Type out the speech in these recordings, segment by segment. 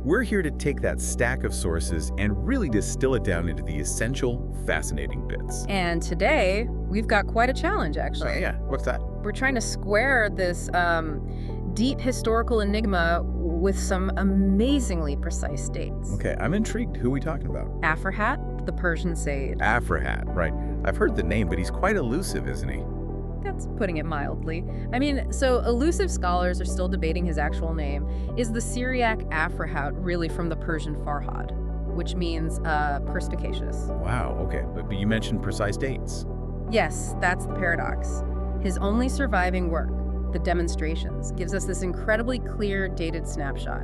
We're here to take that stack of sources and really distill it down into the essential, fascinating bits. And today, we've got quite a challenge, actually. Oh, yeah. What's that? We're trying to square this deep historical enigma with some amazingly precise dates. Okay, I'm intrigued. Who are we talking about? Aphrahat, the Persian sage. Aphrahat, right. I've heard the name, but he's quite elusive, isn't he? That's putting it mildly. I mean, so elusive scholars are still debating his actual name. Is the Syriac Aphrahat really from the Persian Farhad, which means perspicacious? Wow, okay. But you mentioned precise dates. Yes, that's the paradox. His only surviving work, the Demonstrations, gives us this incredibly clear dated snapshot,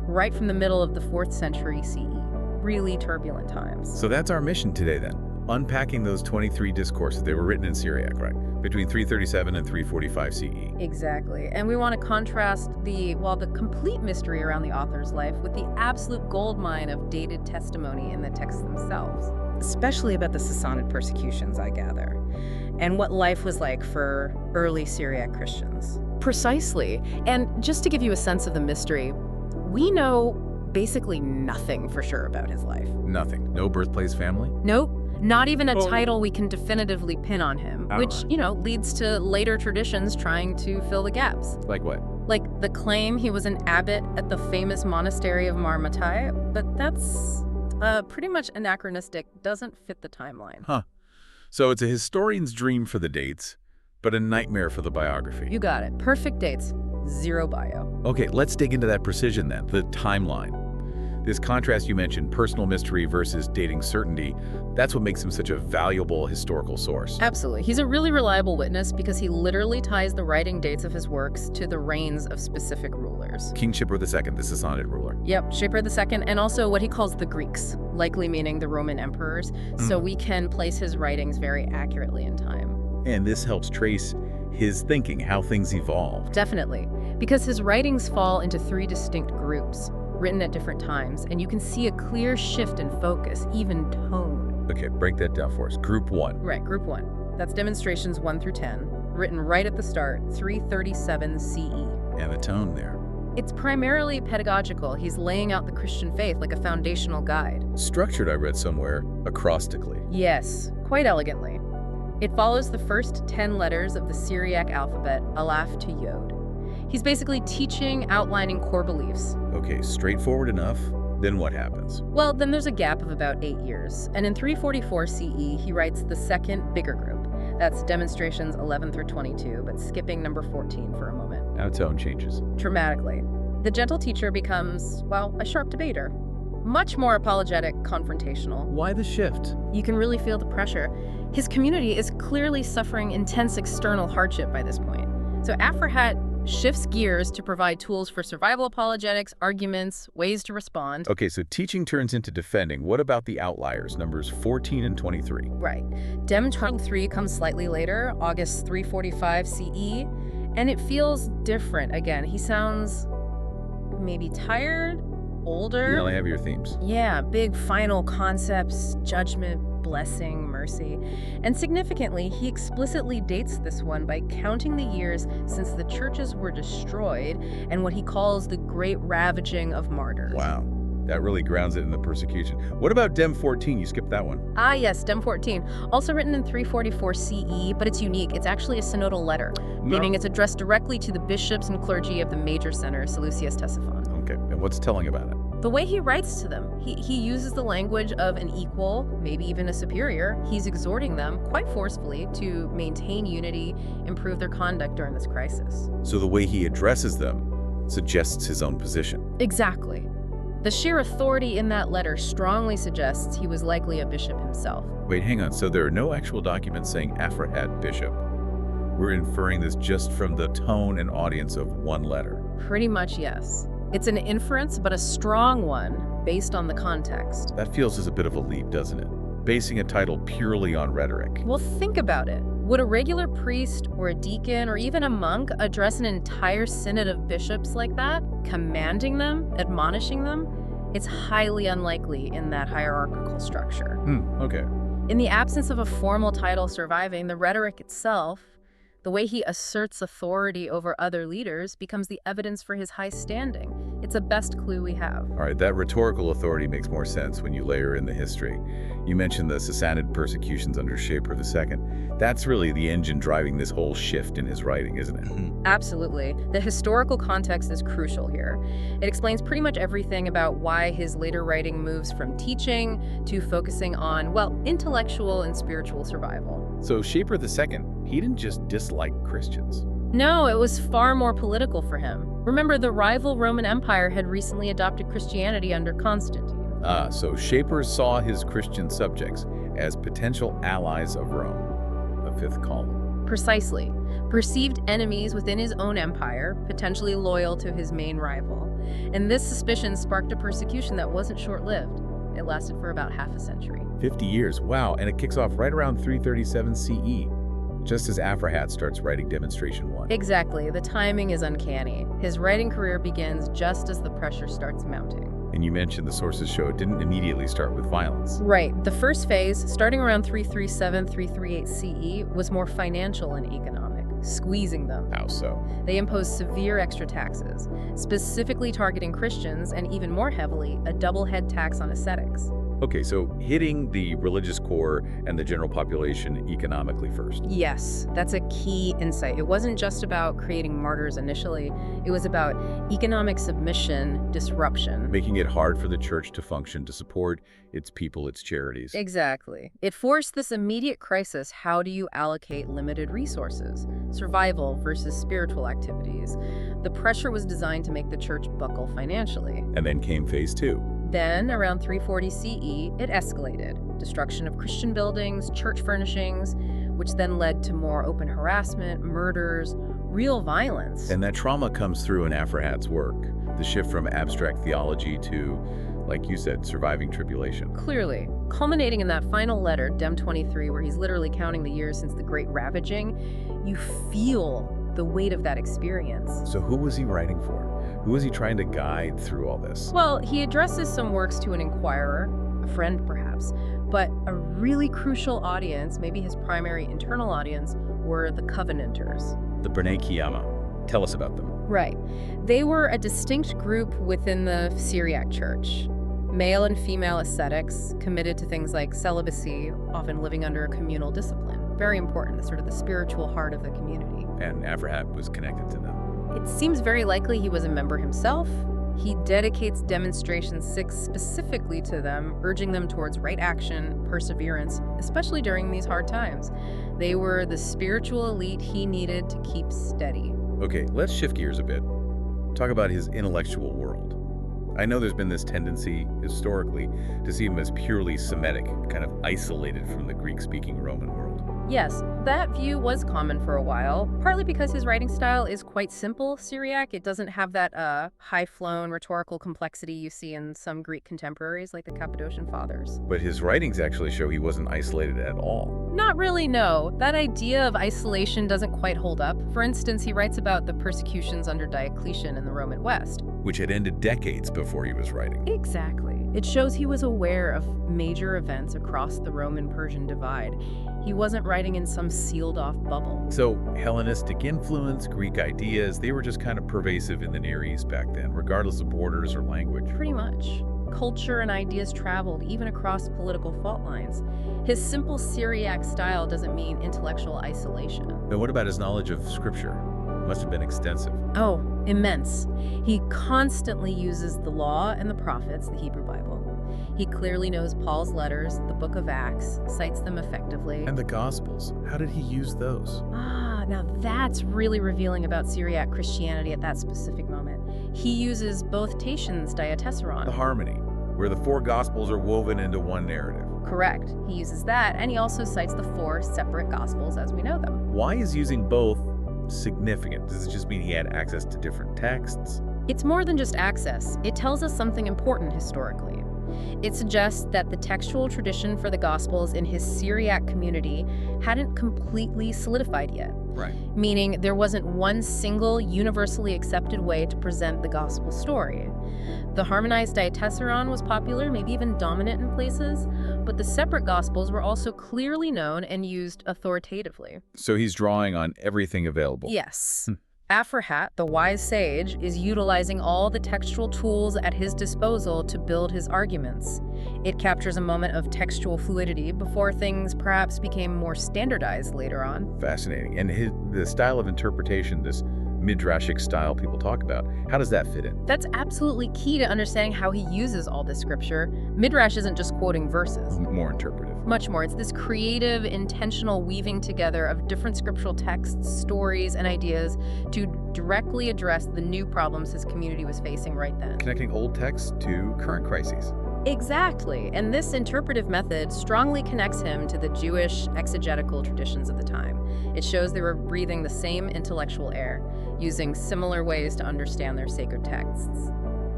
right from the middle of the 4th century CE. Really turbulent times. So that's our mission today then. Unpacking those 23 discourses. They were written in Syriac, right? Between 337 and 345 CE. Exactly. And we want to contrast the complete mystery around the author's life with the absolute goldmine of dated testimony in the texts themselves. Especially about the Sassanid persecutions, I gather, and what life was like for early Syriac Christians. Precisely. And just to give you a sense of the mystery, we know basically nothing for sure about his life. Nothing. No birthplace family? Nope. Not even a title we can definitively pin on him, which, leads to later traditions trying to fill the gaps. Like what? Like the claim he was an abbot at the famous monastery of Marmatai, but that's pretty much anachronistic, doesn't fit the timeline. Huh. So it's a historian's dream for the dates, but a nightmare for the biography. You got it. Perfect dates. Zero bio. Okay, let's dig into that precision then, the timeline. This contrast you mentioned, personal mystery versus dating certainty, that's what makes him such a valuable historical source. Absolutely. He's a really reliable witness because he literally ties the writing dates of his works to the reigns of specific rulers. King Shapur II, the Sassanid ruler. Yep, Shapur II, and also what he calls the Greeks, likely meaning the Roman emperors, so we can place his writings very accurately in time. And this helps trace his thinking, how things evolved. Definitely, because his writings fall into 3 distinct groups, written at different times, and you can see a clear shift in focus, even tone. Okay, break that down for us. Group 1. Right, Group 1. That's Demonstrations 1 through 10, written right at the start, 337 CE. And the tone there. It's primarily pedagogical. He's laying out the Christian faith like a foundational guide. Structured, I read somewhere, acrostically. Yes, quite elegantly. It follows the first 10 letters of the Syriac alphabet, Aleph to Yod. He's basically teaching, outlining core beliefs. Okay, straightforward enough. Then what happens? Well, then there's a gap of about 8 years. And in 344 CE, he writes the second bigger group. That's Demonstrations 11 through 22, but skipping number 14 for a moment. Now tone changes. Dramatically. The gentle teacher becomes, a sharp debater. Much more apologetic, confrontational. Why the shift? You can really feel the pressure. His community is clearly suffering intense external hardship by this point. So Aphrahat shifts gears to provide tools for survival apologetics, arguments, ways to respond. Okay, so teaching turns into defending. What about the outliers, numbers 14 and 23? Right. Dem 23 comes slightly later, August 345 CE, and it feels different again. He sounds maybe tired, older. Really heavier themes. Yeah, big final concepts, judgment, blessing, mercy. And significantly, he explicitly dates this one by counting the years since the churches were destroyed and what he calls the great ravaging of martyrs. Wow, that really grounds it in the persecution. What about Dem 14? You skipped that one. Ah, yes, Dem 14. Also written in 344 CE, but it's unique. It's actually a synodal letter, meaning it's addressed directly to the bishops and clergy of the major center, Seleucus Ctesiphon. Okay, and what's telling about it? The way he writes to them, he uses the language of an equal, maybe even a superior. He's exhorting them quite forcefully to maintain unity, improve their conduct during this crisis. So the way he addresses them suggests his own position. Exactly. The sheer authority in that letter strongly suggests he was likely a bishop himself. Wait, hang on. So there are no actual documents saying Aphrahat bishop. We're inferring this just from the tone and audience of one letter. Pretty much, yes. It's an inference, but a strong one, based on the context. That feels as a bit of a leap, doesn't it? Basing a title purely on rhetoric. Well, think about it. Would a regular priest or a deacon or even a monk address an entire synod of bishops like that, commanding them, admonishing them? It's highly unlikely in that hierarchical structure. Okay. In the absence of a formal title surviving, the rhetoric itself, The way he asserts authority over other leaders becomes the evidence for his high standing. It's the best clue we have. All right, that rhetorical authority makes more sense when you layer in the history. You mentioned the Sassanid persecutions under Shapur II. That's really the engine driving this whole shift in his writing, isn't it? Absolutely. The historical context is crucial here. It explains pretty much everything about why his later writing moves from teaching to focusing on, well, intellectual and spiritual survival. So Shapur II, he didn't just dislike Christians. No, it was far more political for him. Remember, the rival Roman Empire had recently adopted Christianity under Constantine. So Shapur saw his Christian subjects as potential allies of Rome, a fifth column. Precisely. Perceived enemies within his own empire, potentially loyal to his main rival. And this suspicion sparked a persecution that wasn't short-lived. It lasted for about half a century. 50 years, wow, and it kicks off right around 337 CE, just as Aphrahat starts writing Demonstration 1. Exactly. The timing is uncanny. His writing career begins just as the pressure starts mounting. And you mentioned the sources show it didn't immediately start with violence. Right. The first phase, starting around 337, 338 CE, was more financial and economic, squeezing them. How so? They imposed severe extra taxes, specifically targeting Christians, and even more heavily, a double head tax on ascetics. Okay, so hitting the religious core and the general population economically first. Yes, that's a key insight. It wasn't just about creating martyrs initially. It was about economic submission, disruption. Making it hard for the church to function, to support its people, its charities. Exactly. It forced this immediate crisis. How do you allocate limited resources? Survival versus spiritual activities. The pressure was designed to make the church buckle financially. And then came phase 2. Then, around 340 CE, it escalated. Destruction of Christian buildings, church furnishings, which then led to more open harassment, murders, real violence. And that trauma comes through in Aphrahat's work. The shift from abstract theology to, like you said, surviving tribulation. Clearly, culminating in that final letter, Dem 23, where he's literally counting the years since the Great Ravaging, you feel the weight of that experience. So who was he writing for? Who was he trying to guide through all this? Well, he addresses some works to an inquirer, a friend perhaps, but a really crucial audience, maybe his primary internal audience, were the Covenanters. The B'nai Qiyamah. Tell us about them. Right. They were a distinct group within the Syriac church. Male and female ascetics committed to things like celibacy, often living under a communal discipline. Very important, sort of the spiritual heart of the community. And Aphrahat was connected to them. It seems very likely he was a member himself. He dedicates Demonstration 6 specifically to them, urging them towards right action, perseverance, especially during these hard times. They were the spiritual elite he needed to keep steady. Okay, let's shift gears a bit. Talk about his intellectual world. I know there's been this tendency, historically, to see him as purely Semitic, kind of isolated from the Greek-speaking Roman world. Yes, that view was common for a while, partly because his writing style is quite simple Syriac. It doesn't have that high-flown rhetorical complexity you see in some Greek contemporaries like the Cappadocian Fathers. But his writings actually show he wasn't isolated at all. Not really, no. That idea of isolation doesn't quite hold up. For instance, he writes about the persecutions under Diocletian in the Roman West. Which had ended decades before he was writing. Exactly. It shows he was aware of major events across the Roman-Persian divide. He wasn't writing in some sealed-off bubble. So Hellenistic influence, Greek ideas, they were just kind of pervasive in the Near East back then, regardless of borders or language. Pretty much. Culture and ideas traveled even across political fault lines. His simple Syriac style doesn't mean intellectual isolation. But what about his knowledge of scripture? Must have been extensive. Oh, immense. He constantly uses the law and the prophets, the Hebrew Bible. He clearly knows Paul's letters, the book of Acts, cites them effectively. And the Gospels, how did he use those? Now that's really revealing about Syriac Christianity at that specific moment. He uses both Tatian's diatessaron. The harmony, where the 4 Gospels are woven into one narrative. Correct. He uses that, and he also cites the 4 separate Gospels as we know them. Why is using both significant? Does it just mean he had access to different texts? It's more than just access. It tells us something important historically. It suggests that the textual tradition for the Gospels in his Syriac community hadn't completely solidified yet. Right. Meaning there wasn't one single universally accepted way to present the Gospel story. The harmonized diatessaron was popular, maybe even dominant in places, but the separate Gospels were also clearly known and used authoritatively. So he's drawing on everything available. Yes. Aphrahat, the wise sage, is utilizing all the textual tools at his disposal to build his arguments. It captures a moment of textual fluidity before things perhaps became more standardized later on. Fascinating. And the style of interpretation, this midrashic style people talk about, how does that fit in? That's absolutely key to understanding how he uses all this scripture. Midrash isn't just quoting verses. More interpretive. Much more. It's this creative, intentional weaving together of different scriptural texts, stories, and ideas to directly address the new problems his community was facing right then. Connecting old texts to current crises. Exactly. And this interpretive method strongly connects him to the Jewish exegetical traditions of the time. It shows they were breathing the same intellectual air, using similar ways to understand their sacred texts.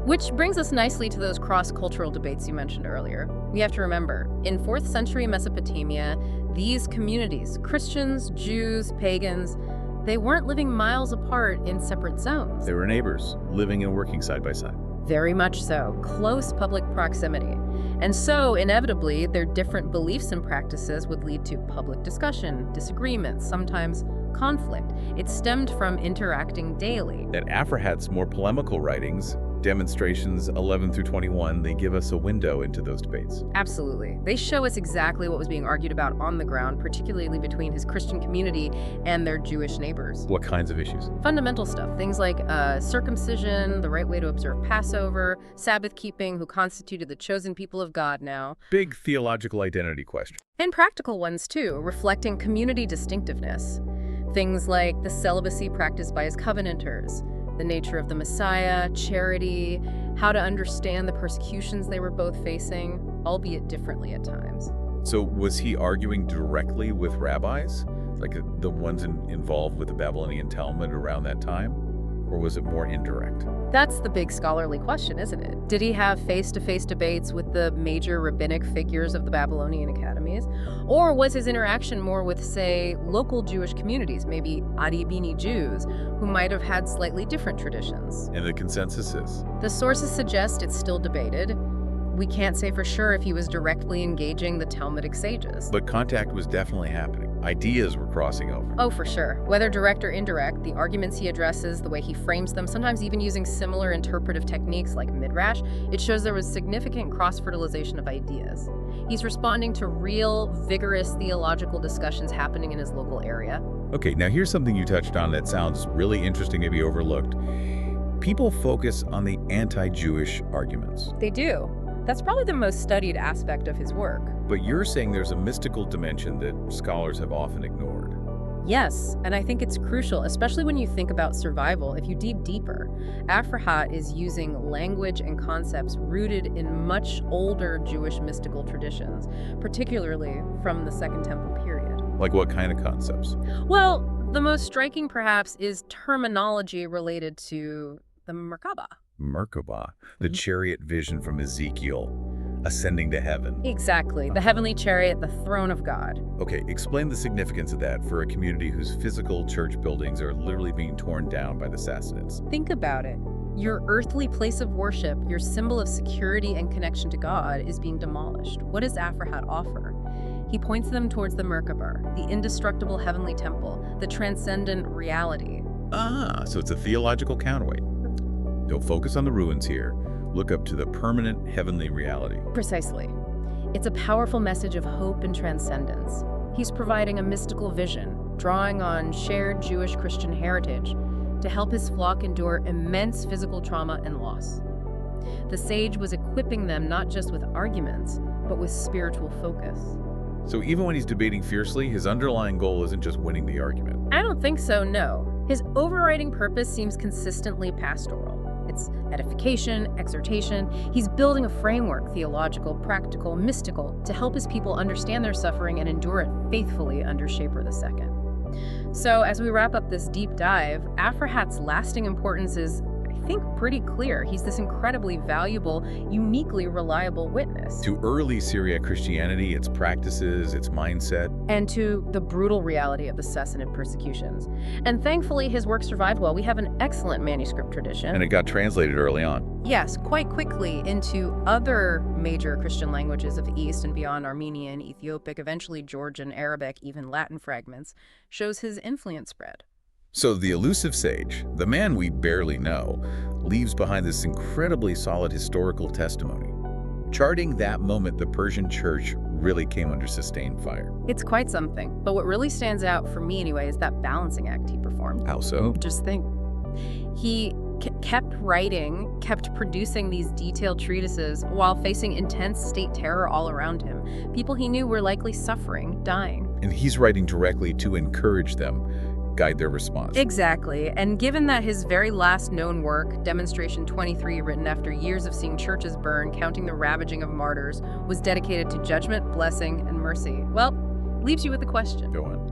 Which brings us nicely to those cross-cultural debates you mentioned earlier. We have to remember, in 4th century Mesopotamia, these communities, Christians, Jews, pagans, they weren't living miles apart in separate zones. They were neighbors, living and working side by side. Very much so. Close public proximity. And so, inevitably, their different beliefs and practices would lead to public discussion, disagreements, sometimes conflict. It stemmed from interacting daily. At Aphrahat's more polemical writings, demonstrations 11 through 21, they give us a window into those debates. Absolutely. They show us exactly what was being argued about on the ground, particularly between his Christian community and their Jewish neighbors. What kinds of issues? Fundamental stuff. Things like circumcision, the right way to observe Passover, Sabbath keeping, who constituted the chosen people of God now. Big theological identity question. And practical ones, too, reflecting community distinctiveness. Things like the celibacy practiced by his covenanters, the nature of the Messiah, charity, how to understand the persecutions they were both facing, albeit differently at times. So was he arguing directly with rabbis, like the ones involved with the Babylonian Talmud around that time? Or was it more indirect? That's the big scholarly question, isn't it? Did he have face-to-face debates with the major rabbinic figures of the Babylonian academies? Or was his interaction more with, say, local Jewish communities, maybe Adibini Jews, who might have had slightly different traditions? And the consensus is? The sources suggest it's still debated. We can't say for sure if he was directly engaging the Talmudic sages. But contact was definitely happening. Ideas were crossing over. Oh, for sure. Whether direct or indirect, the arguments he addresses, the way he frames them, sometimes even using similar interpretive techniques like midrash, it shows there was significant cross-fertilization of ideas. He's responding to real, vigorous theological discussions happening in his local area. Okay, now here's something you touched on that sounds really interesting, maybe overlooked. People focus on the anti-Jewish arguments. They do. That's probably the most studied aspect of his work. But you're saying there's a mystical dimension that scholars have often ignored. Yes, and I think it's crucial, especially when you think about survival. If you dig deeper, Aphrahat is using language and concepts rooted in much older Jewish mystical traditions, particularly from the Second Temple period. Like what kind of concepts? Well, the most striking, perhaps, is terminology related to the Merkabah. Merkabah, the chariot vision from Ezekiel, ascending to heaven. Exactly, the heavenly chariot, the throne of God. Okay, explain the significance of that for a community whose physical church buildings are literally being torn down by the Sassanids. Think about it. Your earthly place of worship, your symbol of security and connection to God, is being demolished. What does Aphrahat offer? He points them towards the Merkabah, the indestructible heavenly temple, the transcendent reality. Ah, so it's a theological counterweight. Don't focus on the ruins here. Look up to the permanent heavenly reality. Precisely. It's a powerful message of hope and transcendence. He's providing a mystical vision, drawing on shared Jewish-Christian heritage to help his flock endure immense physical trauma and loss. The sage was equipping them not just with arguments, but with spiritual focus. So even when he's debating fiercely, his underlying goal isn't just winning the argument. I don't think so, no. His overriding purpose seems consistently pastoral. It's edification, exhortation. He's building a framework, theological, practical, mystical, to help his people understand their suffering and endure it faithfully under Shaper II. So as we wrap up this deep dive, Aphrahat's lasting importance is, I think, pretty clear. He's this incredibly valuable, uniquely reliable witness. To early Syriac Christianity, its practices, its mindset. And to the brutal reality of the Sassanid persecutions. And thankfully, his work survived well. We have an excellent manuscript tradition. And it got translated early on. Yes, quite quickly into other major Christian languages of the East and beyond. Armenian, Ethiopic, eventually Georgian, Arabic, even Latin fragments, shows his influence spread. So the elusive sage, the man we barely know, leaves behind this incredibly solid historical testimony, charting that moment the Persian church really came under sustained fire. It's quite something. But what really stands out, for me anyway, is that balancing act he performed. How so? Just think. He kept writing, kept producing these detailed treatises while facing intense state terror all around him. People he knew were likely suffering, dying. And he's writing directly to encourage them, guide their response. Exactly. And given that his very last known work, Demonstration 23, written after years of seeing churches burn, counting the ravaging of martyrs, was dedicated to judgment, blessing, and mercy, well, leaves you with a question. Go on.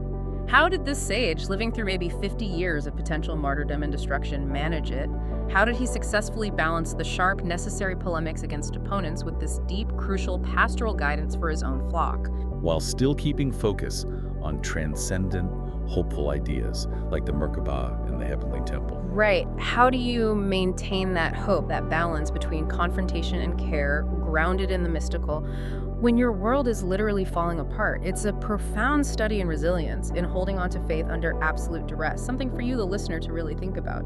How did this sage, living through maybe 50 years of potential martyrdom and destruction, manage it? How did he successfully balance the sharp, necessary polemics against opponents with this deep, crucial pastoral guidance for his own flock? While still keeping focus on transcendent, hopeful ideas like the Merkabah and the Heavenly Temple. Right. How do you maintain that hope, that balance between confrontation and care, grounded in the mystical, when your world is literally falling apart? It's a profound study in resilience, in holding on to faith under absolute duress, something for you, the listener, to really think about.